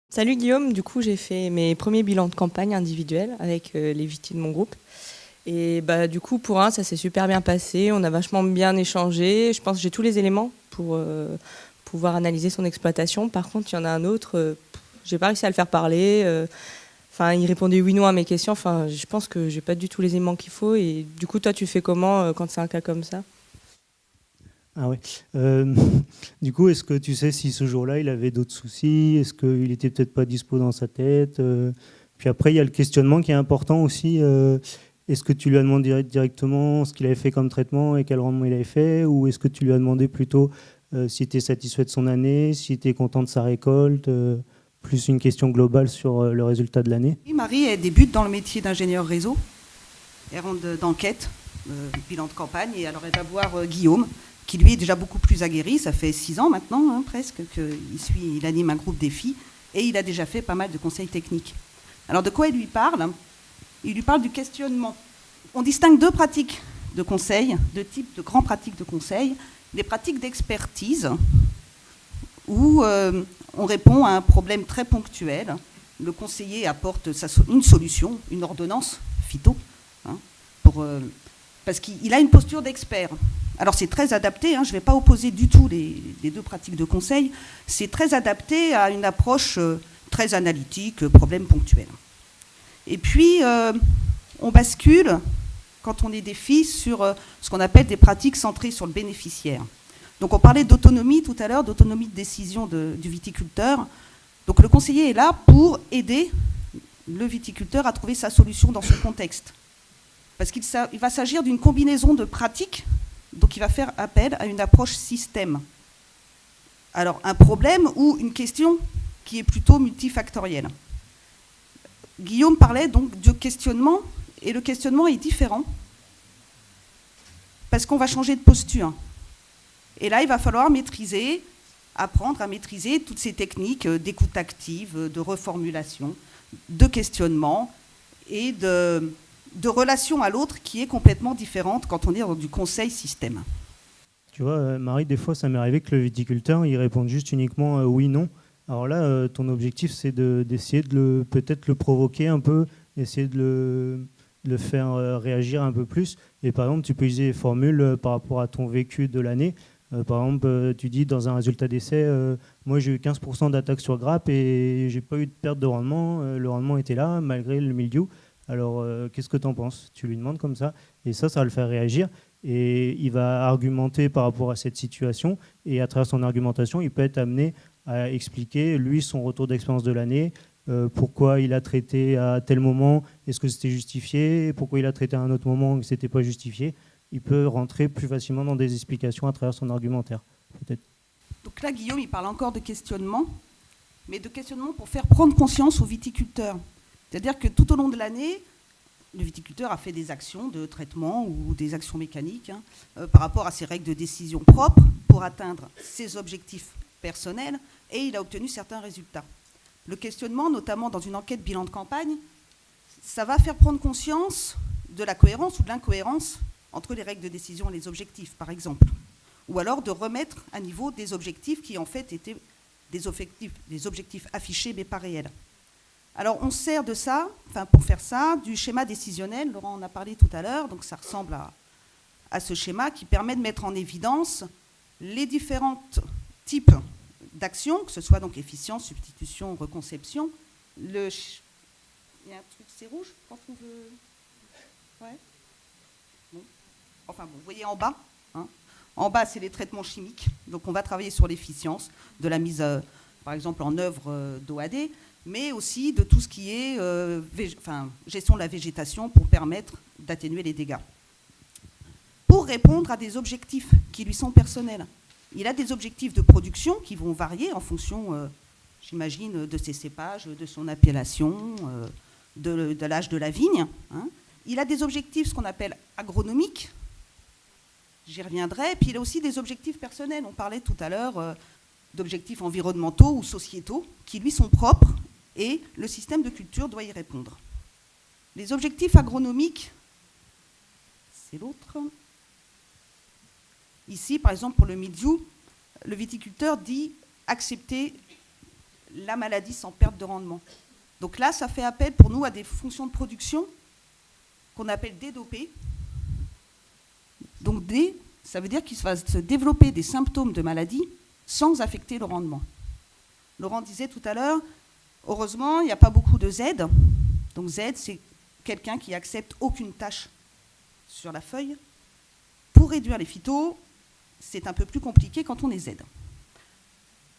Salut Guillaume, du coup j'ai fait mes premiers bilans de campagne individuels avec les VT de mon groupe. Et bah du coup pour un ça s'est super bien passé, on a vachement bien échangé, je pense que j'ai tous les éléments pour pouvoir analyser son exploitation. Par contre il y en a un autre, j'ai pas réussi à le faire parler, enfin il répondait oui non à mes questions, enfin je pense que j'ai pas du tout les éléments qu'il faut. Et du coup toi tu fais comment quand c'est un cas comme ça? Ah ouais. Euh, du coup, est-ce que tu sais si ce jour-là, il avait d'autres soucis? Est-ce qu'il était peut-être pas dispo dans sa tête? Puis après, il y a le questionnement qui est important aussi. Est-ce que tu lui as demandé directement ce qu'il avait fait comme traitement et quel rendement il avait fait? Ou est-ce que tu lui as demandé plutôt s'il était satisfait de son année, s'il était content de sa récolte, plus une question globale sur le résultat de l'année? Oui, Marie, elle débute dans le métier d'ingénieur réseau. Elle rentre d'enquête, bilan de campagne, et alors elle va voir Guillaume, qui lui est déjà beaucoup plus aguerri. Ça fait 6 ans maintenant, presque, il anime un groupe défi, et il a déjà fait pas mal de conseils techniques. Alors de quoi il lui parle? Il lui parle du questionnement. On distingue deux pratiques de conseil, deux types de grandes pratiques de conseil. Les pratiques d'expertise, où on répond à un problème très ponctuel. Le conseiller apporte une solution, une ordonnance, phyto, hein, parce qu'il a une posture d'expert. Alors c'est très adapté, je ne vais pas opposer du tout les deux pratiques de conseil, c'est très adapté à une approche très analytique, problème ponctuel. Et puis, on bascule, quand on est défi, sur ce qu'on appelle des pratiques centrées sur le bénéficiaire. Donc on parlait d'autonomie tout à l'heure, d'autonomie de décision du viticulteur. Donc le conseiller est là pour aider le viticulteur à trouver sa solution dans son contexte. Parce qu'il va s'agir d'une combinaison de pratiques, donc il va faire appel à une approche système. Alors un problème ou une question qui est plutôt multifactorielle. Guillaume parlait donc de questionnement, et le questionnement est différent, parce qu'on va changer de posture. Et là, il va falloir apprendre à maîtriser toutes ces techniques d'écoute active, de reformulation, de questionnement et de relation à l'autre qui est complètement différente quand on est dans du conseil système. Tu vois, Marie, des fois, ça m'est arrivé que le viticulteur, il réponde juste uniquement oui, non. Alors là, ton objectif, c'est d'essayer de peut-être le provoquer un peu, essayer de le faire réagir un peu plus. Et par exemple, tu peux utiliser des formules par rapport à ton vécu de l'année. Par exemple, tu dis dans un résultat d'essai, moi j'ai eu 15% d'attaque sur grappe et j'ai pas eu de perte de rendement. Le rendement était là malgré le mildiou. Alors, qu'est-ce que tu en penses? Tu lui demandes comme ça. Et ça va le faire réagir. Et il va argumenter par rapport à cette situation. Et à travers son argumentation, il peut être amené à expliquer, lui, son retour d'expérience de l'année, pourquoi il a traité à tel moment, est-ce que c'était justifié, pourquoi il a traité à un autre moment et que ce n'était pas justifié. Il peut rentrer plus facilement dans des explications à travers son argumentaire, peut-être. Donc là, Guillaume, il parle encore de questionnement, mais de questionnement pour faire prendre conscience aux viticulteurs. C'est-à-dire que tout au long de l'année, le viticulteur a fait des actions de traitement ou des actions mécaniques par rapport à ses règles de décision propres pour atteindre ses objectifs personnels, et il a obtenu certains résultats. Le questionnement, notamment dans une enquête bilan de campagne, ça va faire prendre conscience de la cohérence ou de l'incohérence entre les règles de décision et les objectifs, par exemple. Ou alors de remettre à niveau des objectifs qui en fait étaient des objectifs affichés mais pas réels. Alors on sert de ça, pour faire ça, du schéma décisionnel. Laurent en a parlé tout à l'heure, donc ça ressemble à ce schéma qui permet de mettre en évidence les différents types d'actions, que ce soit donc efficience, substitution, reconception. Il y a un truc, c'est rouge quand on veut... Ouais. Bon. Enfin bon, vous voyez en bas, en bas, c'est les traitements chimiques. Donc on va travailler sur l'efficience de la mise, par exemple, en œuvre d'OAD, mais aussi de tout ce qui est gestion de la végétation pour permettre d'atténuer les dégâts. Pour répondre à des objectifs qui lui sont personnels. Il a des objectifs de production qui vont varier en fonction, j'imagine, de ses cépages, de son appellation, de l'âge de la vigne. Il a des objectifs, ce qu'on appelle agronomiques, j'y reviendrai, puis il a aussi des objectifs personnels. On parlait tout à l'heure d'objectifs environnementaux ou sociétaux qui lui sont propres et le système de culture doit y répondre. Les objectifs agronomiques, c'est l'autre. Ici, par exemple, pour le mildiou, le viticulteur dit accepter la maladie sans perte de rendement. Donc là, ça fait appel pour nous à des fonctions de production qu'on appelle dédopées. Donc D, ça veut dire qu'il va se développer des symptômes de maladie sans affecter le rendement. Laurent disait tout à l'heure, heureusement, il n'y a pas beaucoup de Z. Donc Z, c'est quelqu'un qui accepte aucune tâche sur la feuille. Pour réduire les phytos, c'est un peu plus compliqué quand on est Z.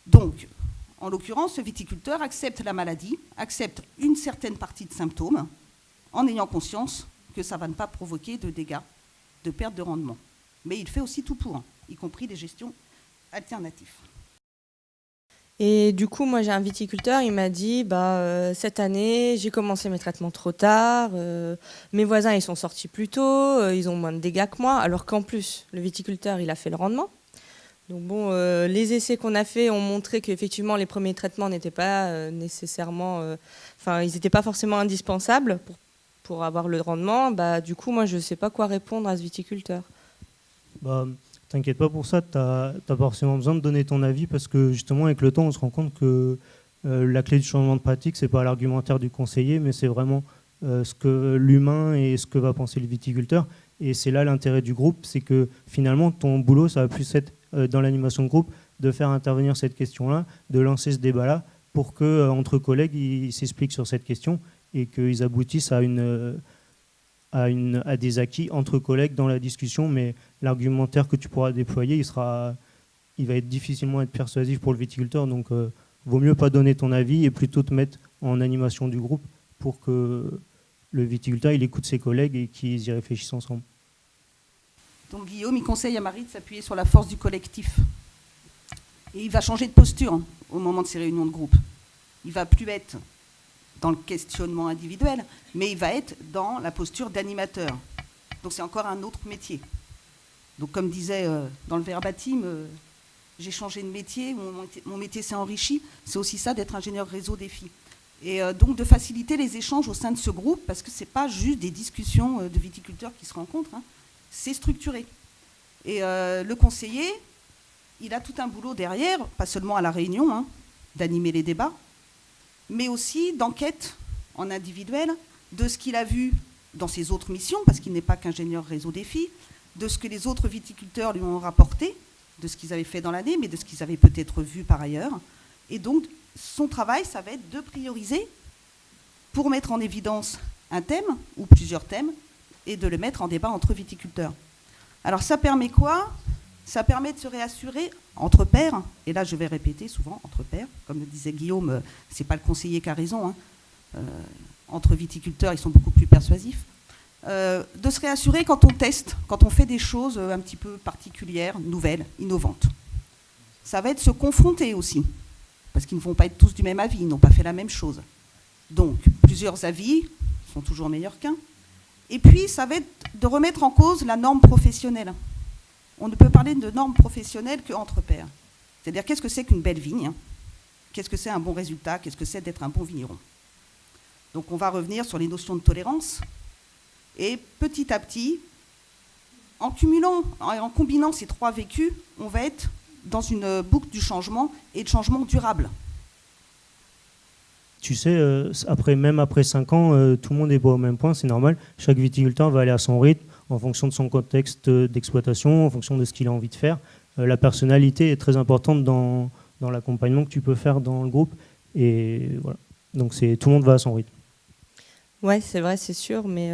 Donc, en l'occurrence, ce viticulteur accepte la maladie, accepte une certaine partie de symptômes, en ayant conscience que ça ne va pas provoquer de dégâts, de perte de rendement. Mais il fait aussi tout pour, y compris des gestions alternatives. Et du coup, moi, j'ai un viticulteur, il m'a dit, cette année, j'ai commencé mes traitements trop tard, mes voisins, ils sont sortis plus tôt, ils ont moins de dégâts que moi, alors qu'en plus, le viticulteur, il a fait le rendement. Donc bon, les essais qu'on a faits ont montré qu'effectivement, les premiers traitements n'étaient pas nécessairement... ils n'étaient pas forcément indispensables pour avoir le rendement. Du coup, moi, je ne sais pas quoi répondre à ce viticulteur. T'inquiète pas pour ça, tu n'as pas forcément besoin de donner ton avis parce que justement avec le temps on se rend compte que la clé du changement de pratique c'est pas l'argumentaire du conseiller mais c'est vraiment ce que l'humain et ce que va penser le viticulteur et c'est là l'intérêt du groupe, c'est que finalement ton boulot ça va plus être dans l'animation de groupe de faire intervenir cette question-là, de lancer ce débat-là pour que entre collègues ils s'expliquent sur cette question et qu'ils aboutissent à des acquis entre collègues dans la discussion, mais l'argumentaire que tu pourras déployer, il va être difficilement être persuasif pour le viticulteur, donc vaut mieux pas donner ton avis et plutôt te mettre en animation du groupe pour que le viticulteur il écoute ses collègues et qu'ils y réfléchissent ensemble. Donc Guillaume, il conseille à Marie de s'appuyer sur la force du collectif. Et il va changer de posture au moment de ces réunions de groupe. Il va plus être dans le questionnement individuel, mais il va être dans la posture d'animateur. Donc c'est encore un autre métier. Donc comme disait dans le verbatim, j'ai changé de métier, mon métier s'est enrichi, c'est aussi ça d'être ingénieur réseau défi. Et donc de faciliter les échanges au sein de ce groupe, parce que ce n'est pas juste des discussions de viticulteurs qui se rencontrent, c'est structuré. Et le conseiller, il a tout un boulot derrière, pas seulement à la réunion, d'animer les débats, mais aussi d'enquête en individuel de ce qu'il a vu dans ses autres missions, parce qu'il n'est pas qu'ingénieur réseau défi, de ce que les autres viticulteurs lui ont rapporté, de ce qu'ils avaient fait dans l'année, mais de ce qu'ils avaient peut-être vu par ailleurs. Et donc, son travail, ça va être de prioriser pour mettre en évidence un thème ou plusieurs thèmes et de le mettre en débat entre viticulteurs. Alors, ça permet quoi ? Ça permet de se réassurer entre pairs, et là je vais répéter souvent, entre pairs, comme le disait Guillaume, c'est pas le conseiller qui a raison, entre viticulteurs ils sont beaucoup plus persuasifs, de se réassurer quand on teste, quand on fait des choses un petit peu particulières, nouvelles, innovantes. Ça va être se confronter aussi, parce qu'ils ne vont pas être tous du même avis, ils n'ont pas fait la même chose. Donc plusieurs avis sont toujours meilleurs qu'un. Et puis ça va être de remettre en cause la norme professionnelle. On ne peut parler de normes professionnelles qu'entre pairs. C'est-à-dire, qu'est-ce que c'est qu'une belle vigne ? Qu'est-ce que c'est un bon résultat ? Qu'est-ce que c'est d'être un bon vigneron ? Donc, on va revenir sur les notions de tolérance. Et petit à petit, en combinant ces trois vécus, on va être dans une boucle du changement et de changement durable. Tu sais, même après 5 ans, tout le monde n'est pas au même point, c'est normal. Chaque viticulteur va aller à son rythme, en fonction de son contexte d'exploitation, en fonction de ce qu'il a envie de faire. La personnalité est très importante dans l'accompagnement que tu peux faire dans le groupe. Et voilà. Donc tout le monde va à son rythme. Ouais, c'est vrai, c'est sûr. Mais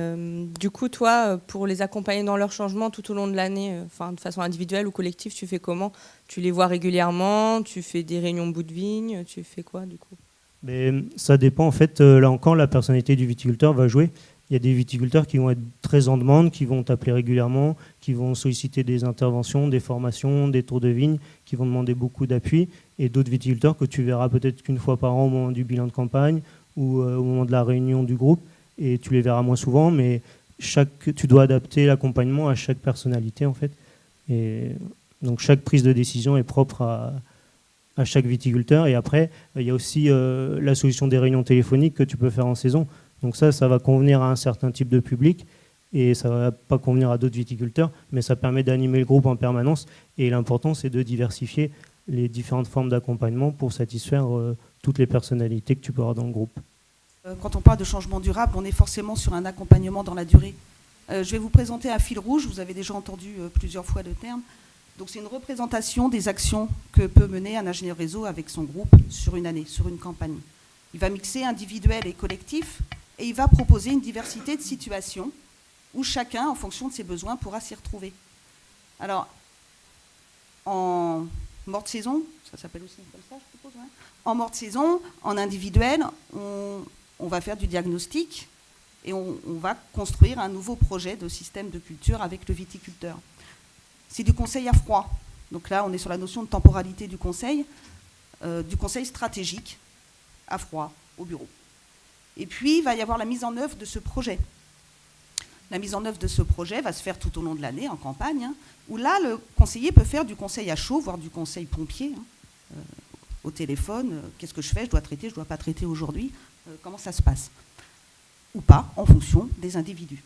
du coup, toi, pour les accompagner dans leur changement tout au long de l'année, de façon individuelle ou collective, tu fais comment ? Tu les vois régulièrement ? Tu fais des réunions bout de vigne ? Tu fais quoi, du coup ? Mais ça dépend, en fait. Là encore, la personnalité du viticulteur va jouer. Il y a des viticulteurs qui vont être très en demande, qui vont t'appeler régulièrement, qui vont solliciter des interventions, des formations, des tours de vigne, qui vont demander beaucoup d'appui. Et d'autres viticulteurs que tu verras peut-être qu'une fois par an au moment du bilan de campagne ou au moment de la réunion du groupe. Et tu les verras moins souvent, mais tu dois adapter l'accompagnement à chaque personnalité, en fait. Et donc chaque prise de décision est propre à chaque viticulteur. Et après, il y a aussi la solution des réunions téléphoniques que tu peux faire en saison. Donc ça va convenir à un certain type de public et ça ne va pas convenir à d'autres viticulteurs, mais ça permet d'animer le groupe en permanence. Et l'important, c'est de diversifier les différentes formes d'accompagnement pour satisfaire toutes les personnalités que tu peux avoir dans le groupe. Quand on parle de changement durable, on est forcément sur un accompagnement dans la durée. Je vais vous présenter un fil rouge, vous avez déjà entendu plusieurs fois le terme. Donc c'est une représentation des actions que peut mener un ingénieur réseau avec son groupe sur une année, sur une campagne. Il va mixer individuel et collectif et il va proposer une diversité de situations où chacun, en fonction de ses besoins, pourra s'y retrouver. Alors, en morte saison, ça s'appelle aussi comme ça, je suppose, ouais. En morte saison, en individuel, on va faire du diagnostic et on va construire un nouveau projet de système de culture avec le viticulteur. C'est du conseil à froid. Donc là, on est sur la notion de temporalité du conseil stratégique à froid au bureau. Et puis, il va y avoir la mise en œuvre de ce projet. La mise en œuvre de ce projet va se faire tout au long de l'année, en campagne, où là, le conseiller peut faire du conseil à chaud, voire du conseil pompier, au téléphone. Qu'est-ce que je fais? Je dois traiter, je ne dois pas traiter aujourd'hui. Comment ça se passe? Ou pas, en fonction des individus.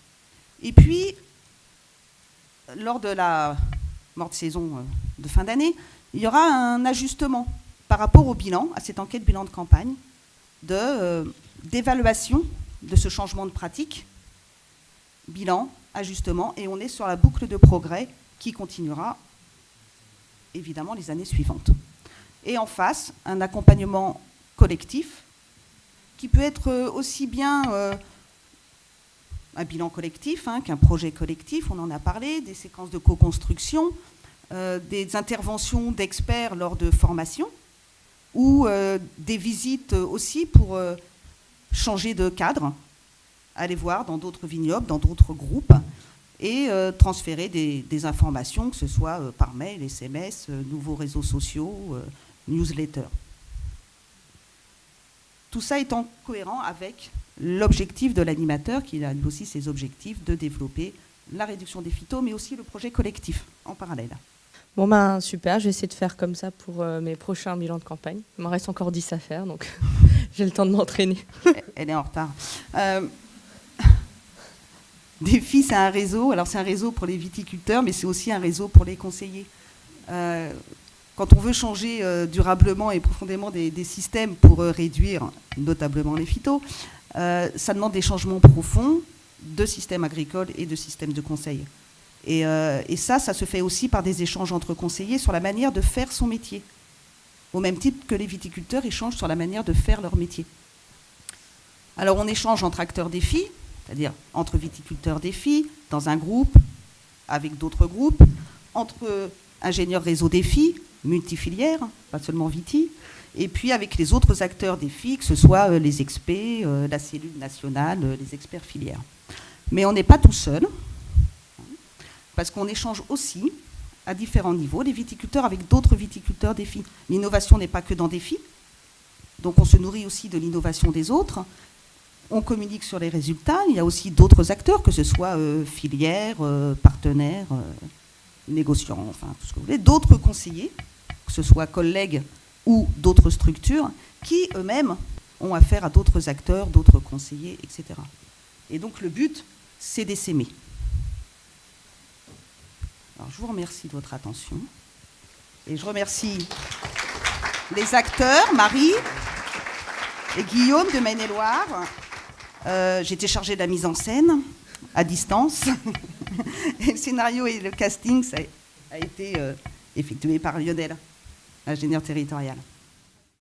Et puis, lors de la morte saison de fin d'année, il y aura un ajustement par rapport au bilan, à cette enquête bilan de campagne, d'évaluation de ce changement de pratique, bilan, ajustement, et on est sur la boucle de progrès qui continuera évidemment les années suivantes. Et en face, un accompagnement collectif qui peut être aussi bien un bilan collectif qu'un projet collectif, on en a parlé, des séquences de co-construction, des interventions d'experts lors de formations, ou des visites aussi pour changer de cadre, aller voir dans d'autres vignobles, dans d'autres groupes, et transférer des informations, que ce soit par mail, SMS, nouveaux réseaux sociaux, newsletter. Tout ça étant cohérent avec l'objectif de l'animateur, qui a lui aussi ses objectifs de développer la réduction des phytos, mais aussi le projet collectif en parallèle. Bon ben super, je vais essayer de faire comme ça pour mes prochains bilans de campagne. Il m'en reste encore 10 à faire, donc j'ai le temps de m'entraîner. Elle est en retard. Défi, c'est un réseau. Alors c'est un réseau pour les viticulteurs, mais c'est aussi un réseau pour les conseillers. Quand on veut changer durablement et profondément des systèmes pour réduire notablement les phytos, ça demande des changements profonds de systèmes agricoles et de systèmes de conseil. Et ça se fait aussi par des échanges entre conseillers sur la manière de faire son métier, au même titre que les viticulteurs échangent sur la manière de faire leur métier. Alors on échange entre acteurs défis, c'est-à-dire entre viticulteurs défis, dans un groupe, avec d'autres groupes, entre ingénieurs réseau défis, multifilières, pas seulement Viti, et puis avec les autres acteurs défis, que ce soit les experts, la cellule nationale, les experts filières. Mais on n'est pas tout seul, parce qu'on échange aussi à différents niveaux, les viticulteurs avec d'autres viticulteurs défis. L'innovation n'est pas que dans défis, donc on se nourrit aussi de l'innovation des autres. On communique sur les résultats. Il y a aussi d'autres acteurs, que ce soit filières, partenaires, négociants, enfin tout ce que vous voulez, d'autres conseillers, que ce soit collègues ou d'autres structures, qui eux-mêmes ont affaire à d'autres acteurs, d'autres conseillers, etc. Et donc le but, c'est d'essaimer. Alors, je vous remercie de votre attention. Et je remercie les acteurs, Marie et Guillaume de Maine-et-Loire. J'étais chargée de la mise en scène, à distance. Et le scénario et le casting, ça a été effectué par Lionel, ingénieur territorial.